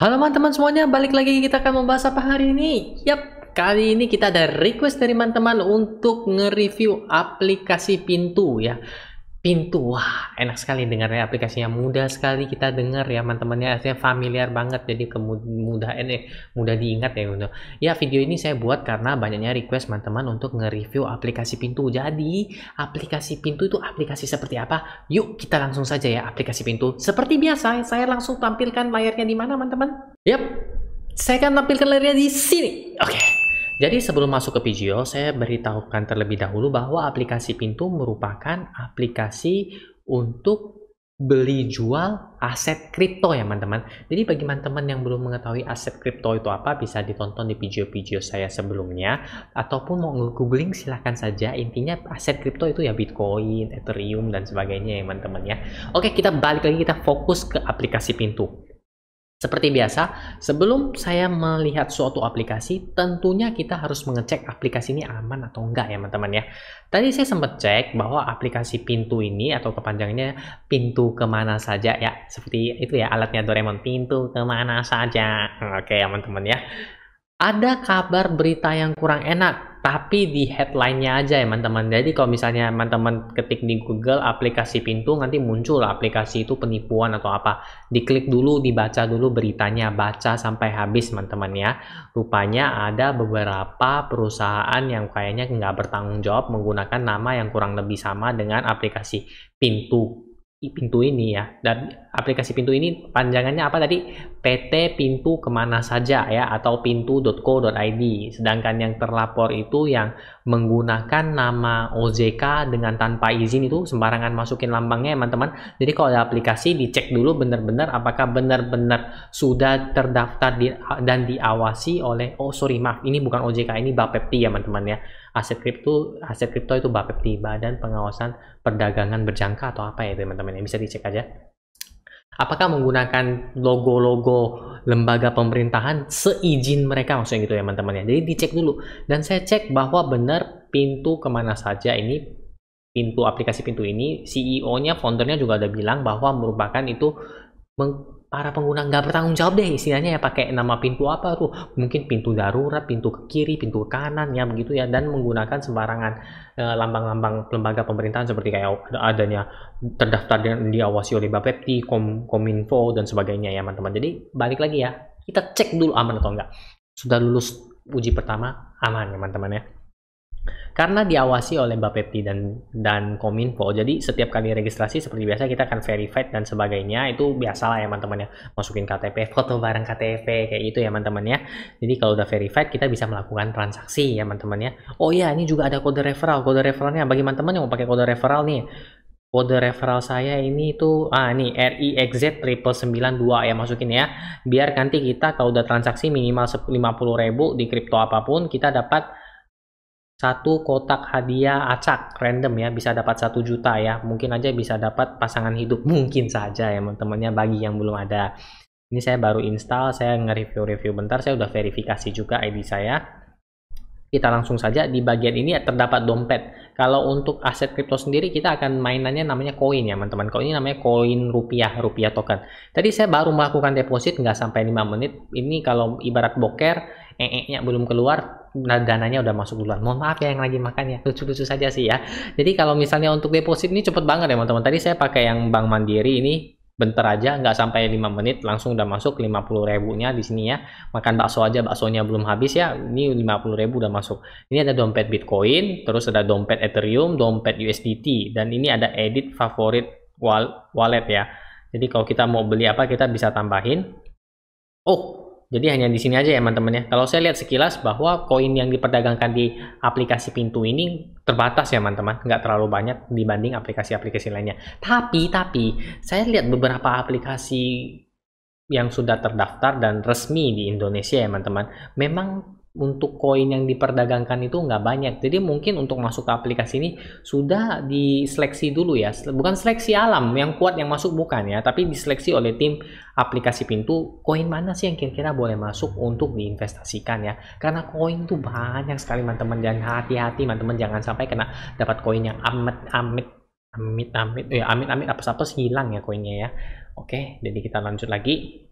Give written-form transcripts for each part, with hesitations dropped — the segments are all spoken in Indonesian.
Halo teman-teman semuanya, balik lagi kita akan membahas apa hari ini? Yap, kali ini kita ada request dari teman-teman untuk nge-review aplikasi Pintu ya. Pintu, wah enak sekali dengarnya, aplikasinya mudah sekali kita dengar ya teman-temannya, artinya familiar banget, jadi mudah diingat ya gitu. Ya, video ini saya buat karena banyaknya request teman-teman untuk nge-review aplikasi Pintu. Jadi aplikasi Pintu itu aplikasi seperti apa? Yuk kita langsung saja ya, aplikasi Pintu. Seperti biasa saya langsung tampilkan layarnya di mana teman-teman? Yap, saya akan tampilkan layarnya di sini. Oke. Jadi sebelum masuk ke Pijio, saya beritahukan terlebih dahulu bahwa aplikasi Pintu merupakan aplikasi untuk beli jual aset kripto ya teman-teman. Jadi bagi teman-teman yang belum mengetahui aset kripto itu apa, bisa ditonton di video-video saya sebelumnya, ataupun mau googling silahkan saja. Intinya aset kripto itu ya Bitcoin, Ethereum dan sebagainya ya teman-teman ya. Oke, kita balik lagi, kita fokus ke aplikasi Pintu. Seperti biasa, sebelum saya melihat suatu aplikasi, tentunya kita harus mengecek aplikasi ini aman atau enggak ya teman-teman ya. Tadi saya sempat cek bahwa aplikasi Pintu ini atau kepanjangannya pintu kemana saja ya. Seperti itu ya alatnya Doraemon, pintu kemana saja. Oke ya teman-teman ya. Ada kabar berita yang kurang enak, tapi di headline-nya aja ya teman-teman. Jadi kalau misalnya teman-teman ketik di Google aplikasi Pintu, nanti muncul aplikasi itu penipuan atau apa. Diklik dulu, dibaca dulu beritanya, baca sampai habis teman-teman ya. Rupanya ada beberapa perusahaan yang kayaknya nggak bertanggung jawab menggunakan nama yang kurang lebih sama dengan aplikasi Pintu ini ya. Dan aplikasi Pintu ini panjangannya apa tadi? PT Pintu kemana saja ya, atau pintu.co.id. Sedangkan yang terlapor itu yang menggunakan nama OJK dengan tanpa izin, itu sembarangan masukin lambangnya teman-teman. Jadi kalau ada aplikasi, dicek dulu benar-benar apakah benar-benar sudah terdaftar dan diawasi oleh, ini bukan OJK, ini Bapepti ya teman-teman ya. Aset kripto itu Bapepti, Badan Pengawasan Perdagangan Berjangka atau apa ya teman-teman ya, bisa dicek aja. Apakah menggunakan logo-logo lembaga pemerintahan seizin mereka, maksudnya gitu ya teman-teman ya. Jadi dicek dulu, dan saya cek bahwa benar Pintu kemana saja ini, aplikasi Pintu ini, CEO-nya, foundernya juga ada bilang bahwa merupakan itu para pengguna nggak bertanggung jawab deh istilahnya ya, pakai nama pintu apa tuh, mungkin pintu darurat, pintu ke kiri, pintu ke kanan ya begitu ya, dan menggunakan sembarangan lambang-lambang lembaga pemerintahan seperti kayak adanya terdaftar dan diawasi oleh Bapepti, Kominfo dan sebagainya ya teman-teman. Jadi balik lagi ya, kita cek dulu aman atau enggak. Sudah lulus uji pertama, aman ya teman-teman ya. Karena diawasi oleh Bapepti dan Kominfo, jadi setiap kali registrasi seperti biasa kita akan verified dan sebagainya. Itu biasalah ya teman-teman ya, masukin KTP, foto bareng KTP kayak gitu ya teman-teman ya. Jadi kalau udah verified, kita bisa melakukan transaksi ya teman-teman ya. Oh iya, ini juga ada kode referral. Kode referralnya bagi teman-teman yang mau pakai kode referral nih, kode referral saya ini tuh nih RIXZ 9992 ya, masukin ya, biar nanti kita kalau udah transaksi minimal 50.000 di kripto apapun, kita dapat satu kotak hadiah acak random ya, bisa dapat 1 juta ya, mungkin aja bisa dapat pasangan hidup, mungkin saja ya teman-temannya, bagi yang belum ada. Ini saya baru install, saya nge-review bentar, saya udah verifikasi juga ID saya. Kita langsung saja, di bagian ini terdapat dompet. Kalau untuk aset kripto sendiri, kita akan mainannya namanya koin ya teman-teman. Kalau ini namanya koin rupiah token. Tadi saya baru melakukan deposit nggak sampai 5 menit. Ini kalau ibarat boker, nya belum keluar, dananya udah masuk duluan. Mohon maaf ya yang lagi makan ya, lucu-lucu saja sih ya. Jadi kalau misalnya untuk deposit ini cepet banget ya teman-teman. Tadi saya pakai yang Bank Mandiri, ini bentar aja, nggak sampai 5 menit langsung udah masuk 50.000-nya di sini ya. Makan bakso aja, baksonya belum habis ya, ini 50.000 udah masuk. Ini ada dompet Bitcoin, terus ada dompet Ethereum, dompet USDT, dan ini ada edit favorit wallet ya. Jadi kalau kita mau beli apa, kita bisa tambahin. Jadi hanya di sini aja ya teman-teman ya. Kalau saya lihat sekilas bahwa koin yang diperdagangkan di aplikasi Pintu ini terbatas ya teman-teman, nggak terlalu banyak dibanding aplikasi-aplikasi lainnya. Tapi saya lihat beberapa aplikasi yang sudah terdaftar dan resmi di Indonesia ya teman-teman, memang untuk koin yang diperdagangkan itu nggak banyak. Jadi mungkin untuk masuk ke aplikasi ini sudah diseleksi dulu ya, bukan seleksi alam yang kuat yang masuk, bukan ya, tapi diseleksi oleh tim aplikasi Pintu, koin mana sih yang kira-kira boleh masuk untuk diinvestasikan ya. Karena koin tuh banyak sekali teman-teman, dan hati-hati teman-teman, jangan sampai kena dapat koin yang amit apa hilang ya koinnya ya. Oke, jadi kita lanjut lagi.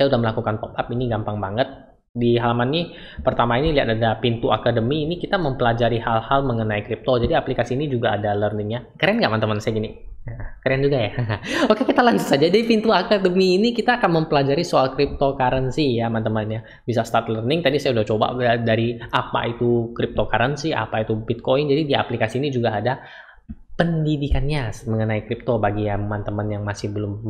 Saya udah melakukan pop up, ini gampang banget. Di halaman ini pertama ini lihat ada pintu akademi, ini kita mempelajari hal-hal mengenai kripto. Jadi aplikasi ini juga ada learningnya. Keren nggak teman-teman saya gini? Keren juga ya. Oke, kita lanjut saja. Di pintu akademi ini kita akan mempelajari soal cryptocurrency ya teman-teman ya. Bisa start learning. Tadi saya udah coba dari apa itu cryptocurrency, apa itu Bitcoin. Jadi di aplikasi ini juga ada pendidikannya mengenai kripto bagi teman-teman yang masih belum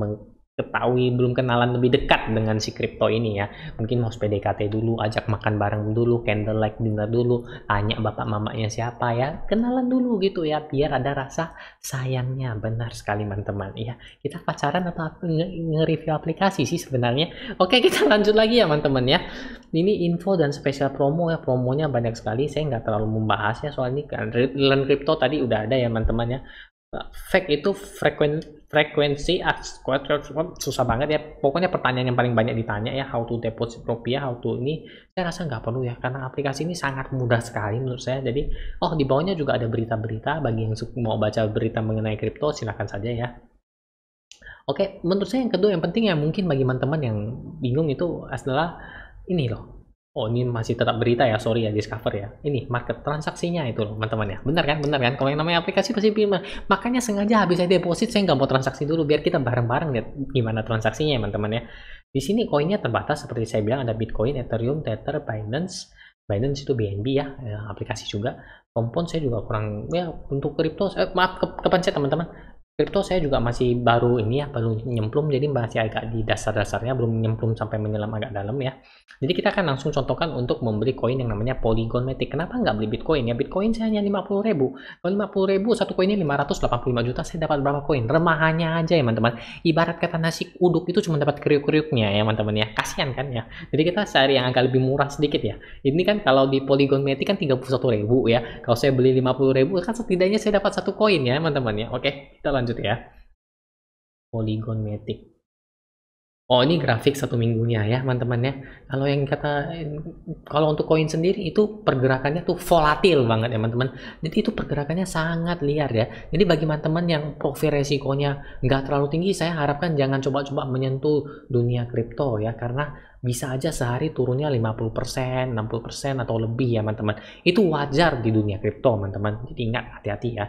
ketahui, belum kenalan lebih dekat dengan si kripto ini ya. Mungkin mau PDKT dulu, ajak makan bareng dulu, candlelight dinner dulu, tanya bapak mamanya siapa ya, kenalan dulu gitu ya, biar ada rasa sayangnya. Benar sekali teman-teman ya. Kita pacaran atau nge-review aplikasi sih sebenarnya. Oke, kita lanjut lagi ya teman-teman ya. Ini info dan spesial promo ya, promonya banyak sekali, saya nggak terlalu membahas ya, soal ini kan learn crypto tadi udah ada ya teman-teman ya. Fact itu frekuensi susah banget ya, pokoknya pertanyaan yang paling banyak ditanya ya, how to deposit rupiah, how to ini saya rasa nggak perlu ya, karena aplikasi ini sangat mudah sekali menurut saya. Jadi di bawahnya juga ada berita-berita, bagi yang mau baca berita mengenai kripto silahkan saja ya. Oke, menurut saya yang kedua yang penting ya, mungkin bagi teman-teman yang bingung itu adalah ini loh. Ini masih tetap berita ya, sorry ya, Discover ya. Ini market transaksinya itu loh teman-teman ya. Benar kan? Benar kan? Kalau yang namanya aplikasi pasti makanya sengaja habis saya deposit saya nggak mau transaksi dulu biar kita bareng-bareng lihat gimana transaksinya ya teman-teman ya. Di sini koinnya terbatas seperti saya bilang, ada Bitcoin, Ethereum, Tether, Binance. Binance itu BNB ya, aplikasi juga. Kompon saya juga kurang ya untuk kripto. Maaf kepencet teman-teman. Kripto saya juga masih baru ini ya, baru nyemplung, jadi masih agak di dasar-dasarnya, belum nyemplung sampai menyelam agak dalam ya. Jadi kita akan langsung contohkan untuk membeli koin yang namanya Polygon Matic. Kenapa nggak beli Bitcoin ya? Bitcoin saya hanya 50.000. Kalau 50.000 satu koinnya 585 juta, saya dapat berapa koin? Remahannya aja ya teman-teman. Ibarat kata nasi uduk itu cuma dapat kriuk-kriuknya ya teman-teman ya. Kasihan kan ya. Jadi kita cari yang agak lebih murah sedikit ya. Ini kan kalau di Polygon Matic kan 31.000 ya. Kalau saya beli 50.000 kan setidaknya saya dapat satu koin ya teman-teman ya. Oke, kita lanjut ya. Polygon Matic. Ini grafik 1 minggunya ya teman-teman ya. Kalau untuk koin sendiri itu pergerakannya tuh volatil banget ya teman-teman. Jadi itu pergerakannya sangat liar ya. Jadi bagi teman-teman yang profil resikonya nggak terlalu tinggi, saya harapkan jangan coba-coba menyentuh dunia kripto ya, karena bisa aja sehari turunnya 50%, 60% atau lebih ya teman-teman. Itu wajar di dunia kripto teman-teman. Jadi ingat, hati-hati ya.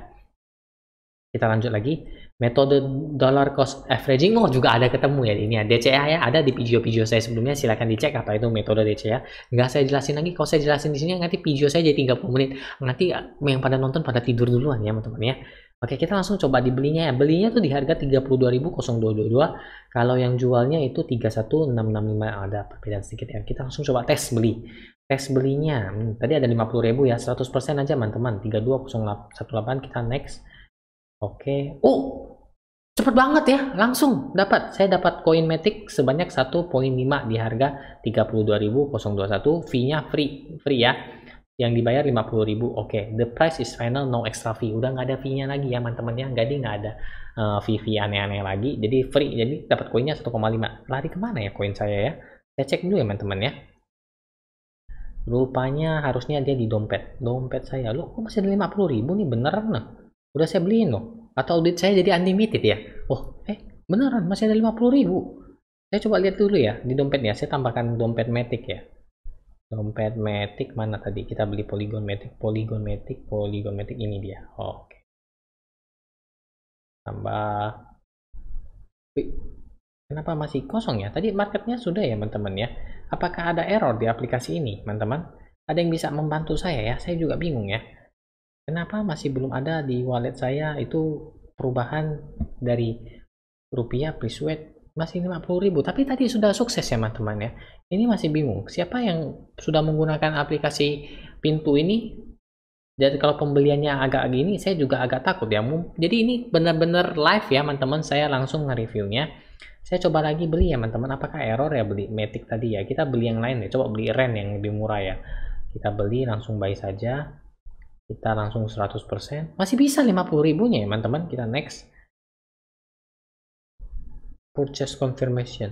Kita lanjut lagi, metode dollar cost averaging juga ada ketemu ya, ini ya DCA ya, ada di video-video saya sebelumnya, silahkan dicek apa itu metode DCA. Nggak saya jelasin lagi, kalau saya jelasin di sini nanti video saya jadi 30 menit, nanti yang pada nonton pada tidur duluan ya teman-teman ya. Oke, kita langsung coba dibelinya ya. Belinya tuh di harga 32.0222. Kalau yang jualnya itu 31.665, ada perbedaan sedikit ya. Kita langsung coba tes beli. Tes belinya, tadi ada 50.000 ya, 100% aja teman-teman, 32.018, kita next. Oke, cepet banget ya, langsung dapat. Saya dapat koin Matic sebanyak 1.5 di harga 32.021. Fee-nya free ya. Yang dibayar 50.000. Oke, the price is final, no extra fee. Udah nggak ada fee-nya lagi ya teman-teman ya. Jadi nggak ada fee aneh-aneh lagi. Jadi free. Jadi dapat koinnya 1,5. Lari kemana ya koin saya ya? Saya cek dulu ya teman-teman ya. Rupanya harusnya dia di dompet saya. Loh, kok masih ada 50.000 nih, beneran nah? Udah saya beliin loh, atau audit saya jadi unlimited ya. Beneran masih ada 50.000. Saya coba lihat dulu ya di dompetnya. Saya tambahkan dompet Matic ya. Dompet Matic mana tadi? Kita beli Polygon Matic ini dia. Oke. Tambah. Kenapa masih kosong ya? Tadi marketnya sudah ya teman-teman ya. Apakah ada error di aplikasi ini teman-teman? Ada yang bisa membantu saya ya? Saya juga bingung ya. Kenapa masih belum ada di wallet saya itu perubahan dari rupiah please wait, masih 50.000, tapi tadi sudah sukses ya teman-teman ya. Ini masih bingung siapa yang sudah menggunakan aplikasi pintu ini. Jadi kalau pembeliannya agak gini saya juga agak takut ya. Jadi ini benar-benar live ya teman-teman, saya langsung nge-reviewnya. Saya coba lagi beli ya teman-teman. Apakah error ya beli Matic tadi ya? Kita beli yang lain ya, coba beli REN yang lebih murah ya. Kita beli langsung buy saja. Kita langsung 100%. Masih bisa 50.000-nya ya teman-teman. Kita next. Purchase confirmation.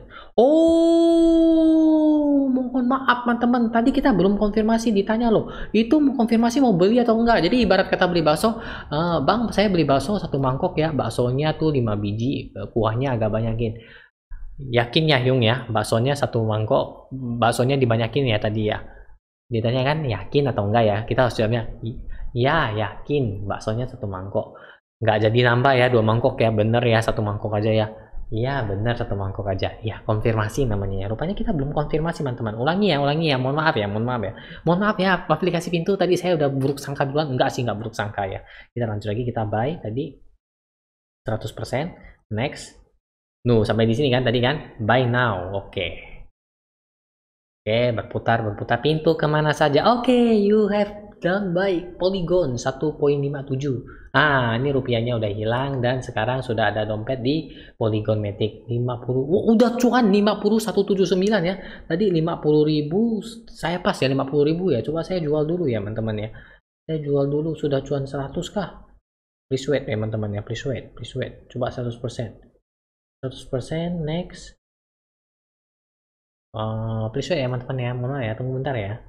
Mohon maaf teman-teman. Tadi kita belum konfirmasi, ditanya loh. Itu mau konfirmasi mau beli atau enggak. Jadi ibarat kata beli bakso. Bang, saya beli bakso 1 mangkok ya. Baksonya tuh 5 biji. Kuahnya agak banyakin. Yakin ya Hyung ya, baksonya satu mangkok, baksonya dibanyakin ya tadi ya. Ditanya kan yakin atau enggak ya? Kita harus jawabnya, ya yakin baksonya satu mangkok. Nggak jadi nambah ya 2 mangkok ya, bener ya satu mangkok aja ya. Iya bener satu mangkok aja. Ya konfirmasi namanya ya. Rupanya kita belum konfirmasi teman-teman. Ulangi ya. Mohon maaf ya, mohon maaf ya. Mohon maaf ya, aplikasi pintu tadi saya udah buruk sangka duluan. Enggak sih, enggak buruk sangka ya. Kita lanjut lagi, kita buy tadi 100%. Next. Nuh, sampai di sini kan tadi kan? Buy now. Oke. Oke, berputar pintu kemana saja. Oke, you have done by Polygon 1.57. Ini rupiahnya udah hilang dan sekarang sudah ada dompet di Polygon Matic 50. Udah cuan 50.179 ya. Tadi 50.000 saya pas ya 50.000 ya. Coba saya jual dulu ya, teman-teman ya. Saya jual dulu, sudah cuan 100 kah? Please wait ya, teman-teman ya. Please wait. Coba 100%. 100% next. Please wait ya teman-teman ya, mohon maaf ya, tunggu bentar ya.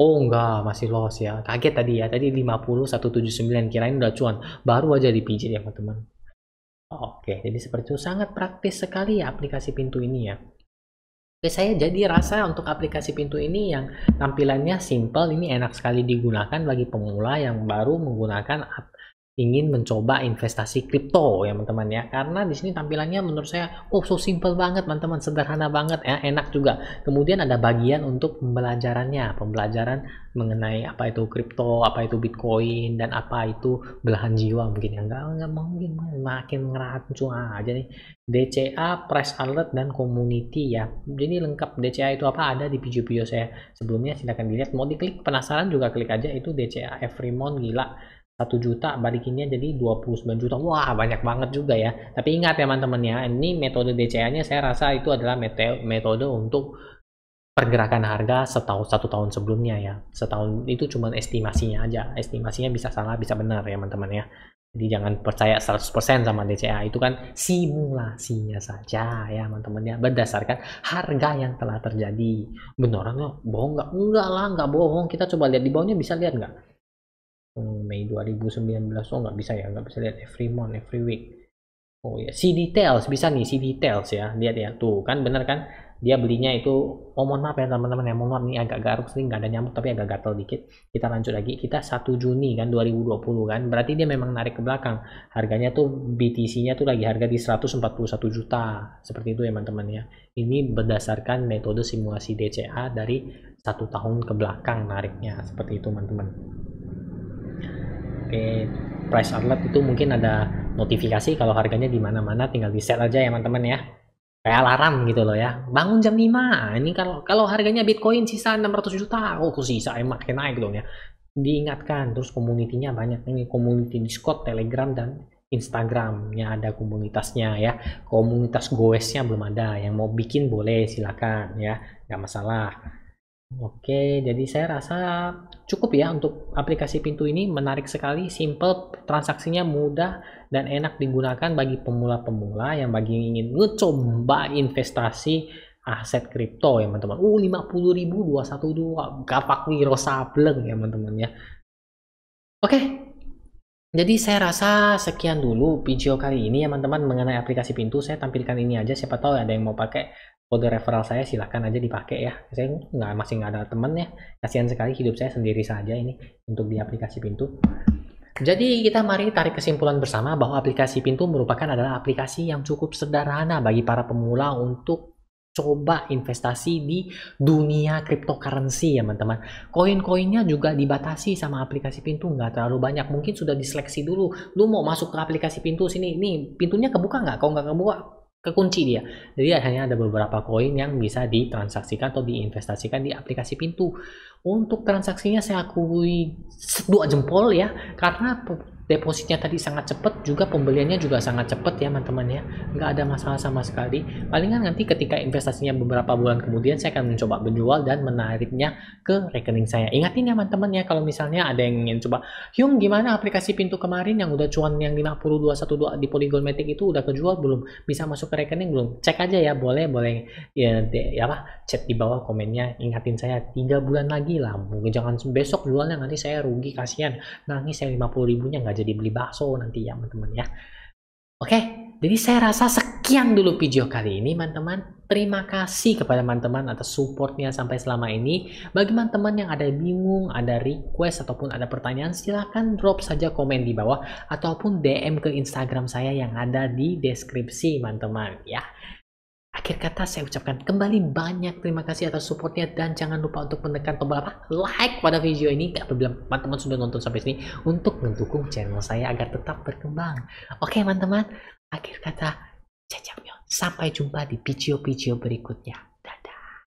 Oh enggak, masih loss ya, kaget tadi ya, tadi 50.179, kirain udah cuan, baru aja dipijit ya teman-teman. Oke, jadi seperti itu, sangat praktis sekali ya aplikasi pintu ini ya. Oke, saya jadi rasa untuk aplikasi pintu ini yang tampilannya simple, ini enak sekali digunakan bagi pemula yang baru menggunakan ingin mencoba investasi kripto ya teman-teman ya, karena di sini tampilannya menurut saya so simple banget teman-teman, sederhana banget ya, enak juga. Kemudian ada bagian untuk pembelajaran mengenai apa itu kripto, apa itu bitcoin, dan apa itu belahan jiwa mungkin ya, nggak mungkin makin ngerancu aja nih. DCA, price alert, dan community ya, jadi lengkap. DCA itu apa ada di video-video saya sebelumnya, silahkan dilihat. Mau diklik penasaran juga klik aja, itu DCA every month. Gila, 1 juta balikinnya jadi 29 juta. Wah banyak banget juga ya. Tapi ingat ya teman-teman ya, ini metode DCA nya saya rasa itu adalah metode untuk pergerakan harga satu tahun sebelumnya ya. Setahun itu cuma estimasinya aja, estimasinya bisa salah bisa benar ya teman-teman ya. Jadi jangan percaya 100% sama DCA, itu kan simulasinya saja ya teman-teman ya, berdasarkan harga yang telah terjadi. Beneran nggak? Bohong nggak? Enggak lah, nggak bohong. Kita coba lihat di bawahnya, bisa lihat nggak? Mei 2019, nggak bisa ya, nggak bisa lihat every month, every week. Oh ya, see details, bisa nih see details ya, lihat ya, tuh kan bener kan, dia belinya itu, mohon maaf ya teman-teman ya, mohon maaf nih agak garuk sih, nggak ada nyamuk tapi agak gatel dikit. Kita lanjut lagi, kita 1 Juni kan 2020 kan, berarti dia memang narik ke belakang. Harganya tuh BTC-nya tuh lagi harga di 141 juta, seperti itu ya teman-teman ya. Ini berdasarkan metode simulasi DCA dari 1 tahun ke belakang nariknya, seperti itu teman-teman. Oke, price alert itu mungkin ada notifikasi kalau harganya di mana-mana, tinggal di set aja ya teman-teman ya. Kayak alarm gitu loh ya. Bangun jam 5. Ini kalau harganya Bitcoin sisa 600 juta, sisa makin naik dong ya. Diingatkan, terus komunitinya banyak, ini community Discord, Telegram, dan Instagramnya ada komunitasnya ya. Komunitas goesnya belum ada, yang mau bikin boleh silakan ya, nggak masalah. Oke, jadi saya rasa cukup ya untuk aplikasi pintu ini, menarik sekali, simple, transaksinya mudah dan enak digunakan bagi pemula-pemula yang ingin ngecoba investasi aset kripto ya teman-teman. 50.000 212 gapak wiro sableng ya teman-teman ya. Oke, jadi saya rasa sekian dulu video kali ini ya teman-teman mengenai aplikasi pintu. Saya tampilkan ini aja, siapa tahu ada yang mau pakai kode referral saya, silahkan aja dipakai ya. Saya masih nggak ada temen ya, kasihan sekali, hidup saya sendiri saja ini untuk di aplikasi pintu. Jadi kita mari tarik kesimpulan bersama bahwa aplikasi pintu merupakan adalah aplikasi yang cukup sederhana bagi para pemula untuk coba investasi di dunia cryptocurrency ya teman-teman. Koin-koinnya juga dibatasi sama aplikasi pintu, nggak terlalu banyak, mungkin sudah diseleksi dulu. Lu mau masuk ke aplikasi pintu sini, nih pintunya kebuka nggak? Kalau nggak kebuka, kekunci dia. Jadi hanya ada beberapa koin yang bisa ditransaksikan atau diinvestasikan di aplikasi pintu. Untuk transaksinya saya akui 2 jempol ya, karena depositnya tadi sangat cepat, juga pembeliannya juga sangat cepat ya teman-teman ya, nggak ada masalah sama sekali. Palingan nanti ketika investasinya beberapa bulan kemudian saya akan mencoba menjual dan menariknya ke rekening saya. Ingatin ya teman-teman ya, kalau misalnya ada yang ingin coba, Hyung gimana aplikasi pintu kemarin yang udah cuan yang 50.212 di Polygon Matic itu udah kejual belum, bisa masuk ke rekening belum? Cek aja ya, boleh ya, chat di bawah komennya, ingatin saya 3 bulan lagi lah, mungkin jangan besok jualnya, nanti saya rugi, kasihan nangis saya 50.000-nya nggak jadi beli bakso nanti ya teman-teman ya. Oke, Jadi saya rasa sekian dulu video kali ini teman-teman. Terima kasih kepada teman-teman atas supportnya sampai selama ini. Bagi teman-teman yang ada bingung, ada request ataupun ada pertanyaan, silahkan drop saja komen di bawah ataupun DM ke Instagram saya yang ada di deskripsi teman-teman ya. Akhir kata saya ucapkan kembali banyak terima kasih atas supportnya dan jangan lupa untuk menekan tombol like pada video ini apabila teman-teman sudah nonton sampai sini untuk mendukung channel saya agar tetap berkembang. Oke teman-teman, akhir kata sampai jumpa di video-video berikutnya. Dadah.